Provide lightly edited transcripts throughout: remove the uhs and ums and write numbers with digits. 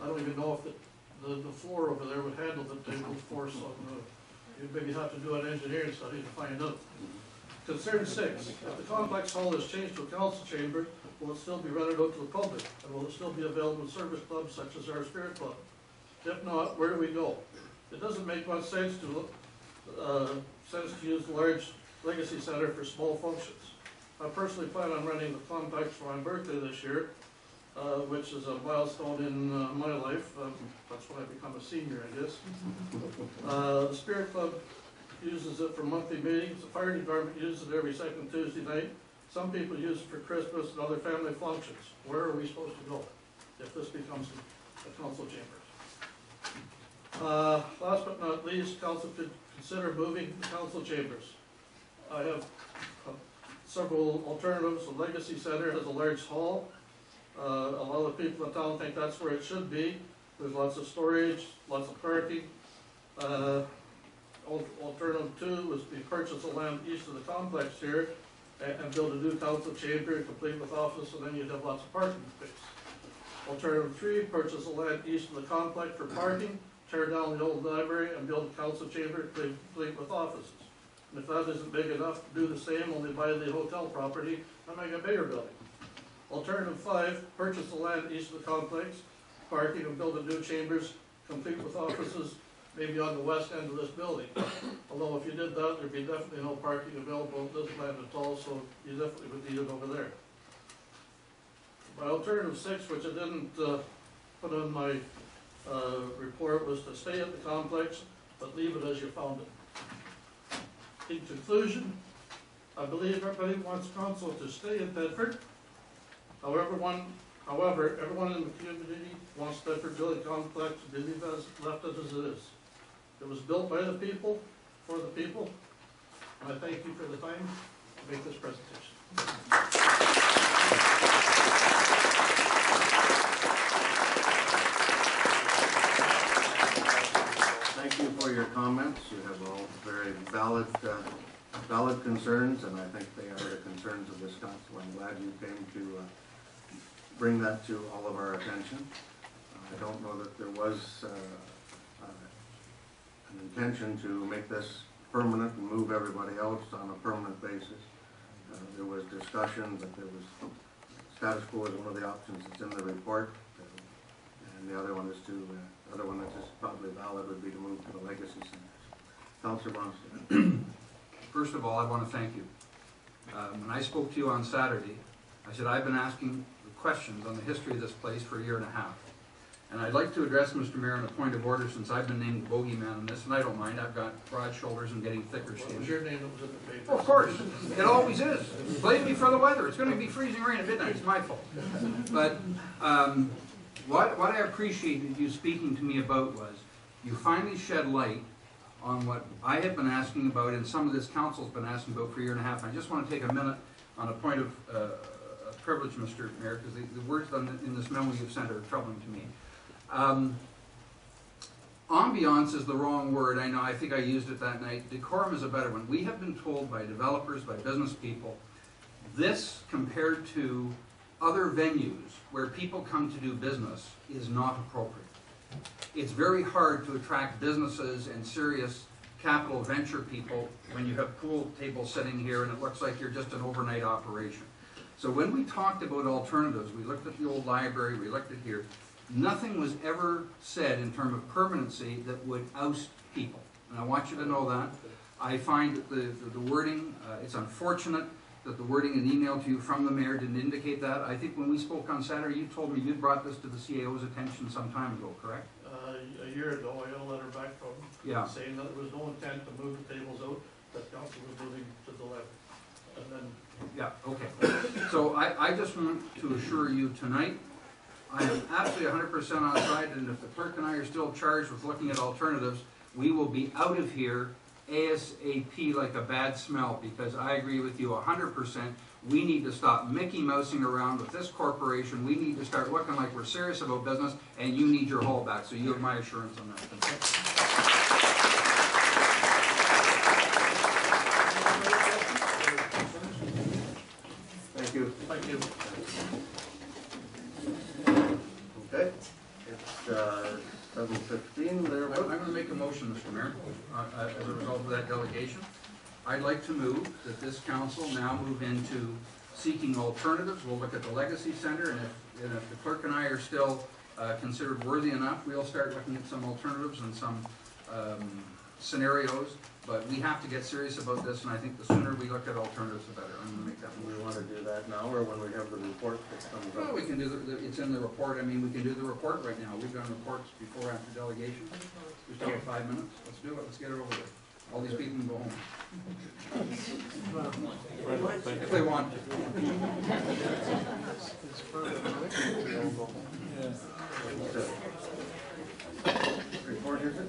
I don't even know if the floor over there would handle the table force on the, you'd maybe have to do an engineering study to find out. Concern 6, if the complex hall is changed to a council chamber, will it still be rented out to the public? And will it still be available to service clubs such as our Spirit Club? If not, where do we go? It doesn't make much sense to use the large legacy center for small functions. I personally plan on renting the complex for my birthday this year, which is a milestone in my life. That's when I become a senior, I guess. The Spirit Club uses it for monthly meetings. The fire department uses it every second Tuesday night. Some people use it for Christmas and other family functions. Where are we supposed to go if this becomes a council chamber? Last but not least, council could consider moving the council chambers. I have several alternatives. The Legacy Center has a large hall. A lot of people in town think that's where it should be. There's lots of storage, lots of parking. Alternative 2 was to purchase the land east of the complex here and build a new council chamber complete with office, and then you'd have lots of parking space. Alternative 3, purchase the land east of the complex for parking, tear down the old library and build a council chamber complete with offices. And if that isn't big enough, do the same, only buy the hotel property and make a bigger building. Alternative 5, purchase the land east of the complex, parking and build a new chambers complete with offices, maybe on the west end of this building. Although if you did that, there'd be definitely no parking available on this land at all, so you definitely would need it over there. My alternative 6, which I didn't put on my report, was to stay at the complex, but leave it as you found it. In conclusion, I believe everybody wants council to stay in Bedford. However, everyone in the community wants Bedford Building Complex to be left as it is. It was built by the people, for the people, and I thank you for the time to make this presentation. Thank you for your comments. You have all very valid concerns, and I think they are the concerns of this council. I'm glad you came to bring that to all of our attention. I don't know that there was an intention to make this permanent and move everybody else on a permanent basis. There was discussion that there was status quo is one of the options that's in the report, and the other one is to the other one that is probably valid would be to move to the legacy centers. Councillor Bronstein. First of all, I want to thank you. When I spoke to you on Saturday, I said I've been asking questions on the history of this place for a year and a half. And I'd like to address Mr. Mayor on a point of order, since I've been named the bogeyman on this, and I don't mind. I've got broad shoulders and getting thicker skin. What was your name that was in the paper? Well, of course. It always is. Blame me for the weather. It's going to be freezing rain at midnight. It's my fault. But what I appreciated you speaking to me about was you finally shed light on what I have been asking about and some of this council's been asking about for a year and a half. And I just want to take a minute on a point of privilege, Mr. Mayor, because the words in this memo you've sent are troubling to me. Ambiance is the wrong word. I know, I think I used it that night. Decorum is a better one. We have been told by developers, by business people, this compared to other venues where people come to do business is not appropriate. It's very hard to attract businesses and serious capital venture people when you have pool tables sitting here and it looks like you're just an overnight operation. So when we talked about alternatives, we looked at the old library, we looked at here, nothing was ever said in terms of permanency that would oust people. And I want you to know that. I find that the wording, it's unfortunate that the wording in email to you from the mayor didn't indicate that. I think when we spoke on Saturday, you told me you brought this to the CAO's attention some time ago, correct? A year ago, I got a letter back from him saying that there was no intent to move the tables out, that council was moving to the left. And then... Yeah, okay. So I just want to assure you tonight, I am absolutely 100% on side, and if the clerk and I are still charged with looking at alternatives, we will be out of here ASAP like a bad smell, because I agree with you 100%. We need to stop Mickey Mousing around with this corporation. We need to start looking like we're serious about business, and you need your haul back. So you have my assurance on that. Thank you. Thank you. Okay. It's 7:15 there. I'm going to make a motion, Mr. Mayor, as a result of that delegation. I'd like to move that this council now move into seeking alternatives. We'll look at the Legacy Center, and if the clerk and I are still considered worthy enough, we'll start looking at some alternatives and some scenarios. But we have to get serious about this, and I think the sooner we look at alternatives, the better. I'm going to make that Do motion. we want to do that now, or when we have the report that comes Well, up? we can do it's in the report. I mean, we can do the report right now. We've done reports before, after delegation. We still have 5 minutes. Let's do it. Let's get it over with. All these people can go home. If they want to. Report, is it?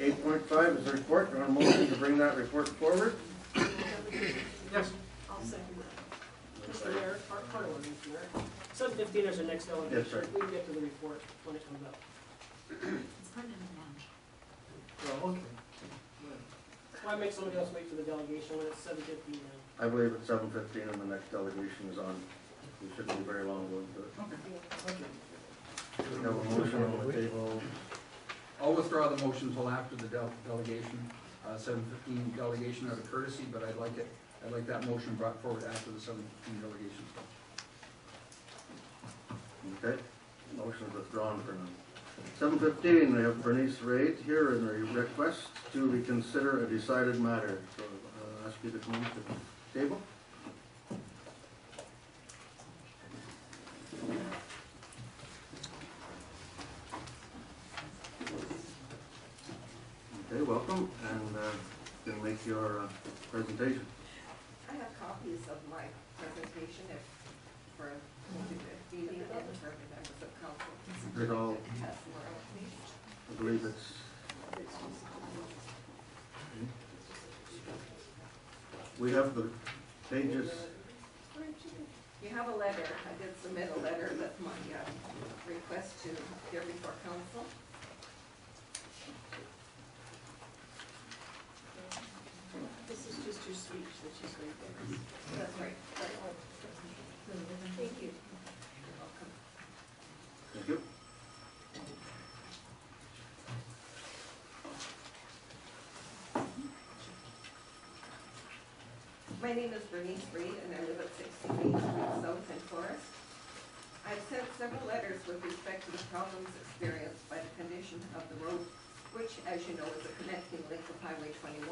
8.5 is the report. Do I have a motion to bring that report forward? Yes. I'll second that. Mr. Mayor, part one, Mr. Mayor. 7:15 is the next delegation. Yes, sir. We can get to the report when it comes up. It's part of the Well, okay. Why make somebody else wait for the delegation when it's 7:15 now? I believe it's 7:15 and the next delegation is on. We shouldn't be very long going through it. Okay. We have a motion on the table. I'll withdraw the motion until after the delegation, 7:15 delegation out of courtesy, but I'd like that motion brought forward after the 7:15 delegation. Okay, motion is withdrawn for now. 7:15, we have Bernice Raid here in a request to reconsider a decided matter. So ask you to come to the table. Okay, welcome, and you can make your presentation. I have copies of my presentation for meeting and for the members of council. It all, Pass them around, please. I believe it's, we have the pages. You have a letter, I did submit a letter with my request to appear before council. This is just your speech that she's going to give. That's right. Thank you. You're welcome. Thank you. My name is Bernice Reed, and I live at 60 Main Street South in Forest. I've sent several letters with respect to the problems experienced by the condition of the road, which, as you know, is a connecting link with Highway 21.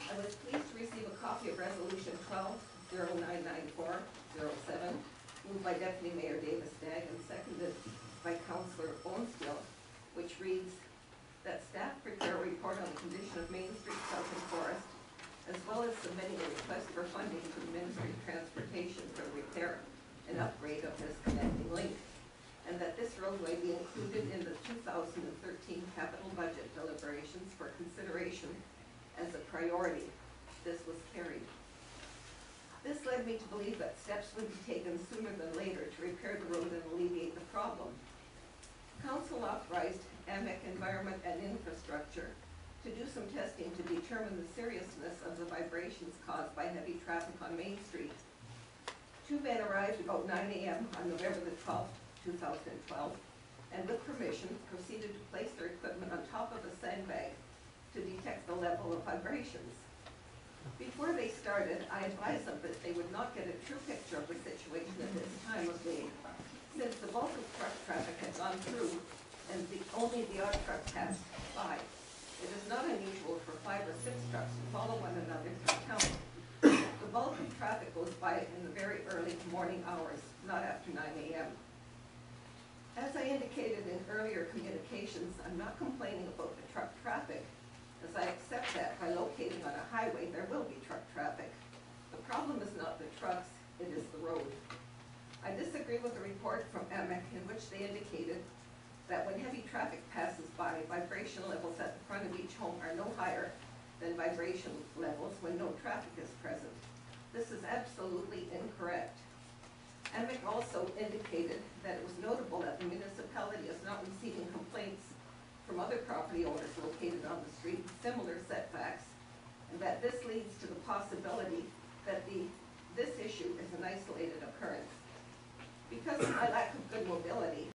I was pleased to receive a copy of Resolution 12-0994-07, moved by Deputy Mayor Davis Stagg and seconded by Councillor Onestill, which reads that staff prepare a report on the condition of Main Street South in Forest, as well as submitting a request for funding to the Ministry of Transportation for the repair and upgrade of this connecting link, and that this roadway be included in the 2013 capital budget deliberations for consideration as a priority. This was carried. This led me to believe that steps would be taken sooner than later to repair the road and alleviate the problem. Council authorized AMEC Environment and Infrastructure to do some testing to determine the seriousness of the vibrations caused by heavy traffic on Main Street. Two men arrived about 9 a.m. on November the 12th, 2012, and with permission proceeded to place their equipment on top of a sandbag to detect the level of vibrations. Before they started, I advised them that they would not get a true picture of the situation at this time of day, since the bulk of truck traffic had gone through and only the odd truck passed by. It is not unusual for 5 or 6 trucks to follow one another through town. The bulk of traffic goes by in the very early morning hours, not after 9 a.m. As I indicated in earlier communications, I'm not complaining about the truck traffic, as I accept that by locating on a highway there will be truck traffic. The problem is not the trucks, it is the road. I disagree with the report from AMEC in which they indicated that when heavy traffic passes by, vibration levels at the front of each home are no higher than vibration levels when no traffic is present. This is absolutely incorrect. AMEC also indicated that it was notified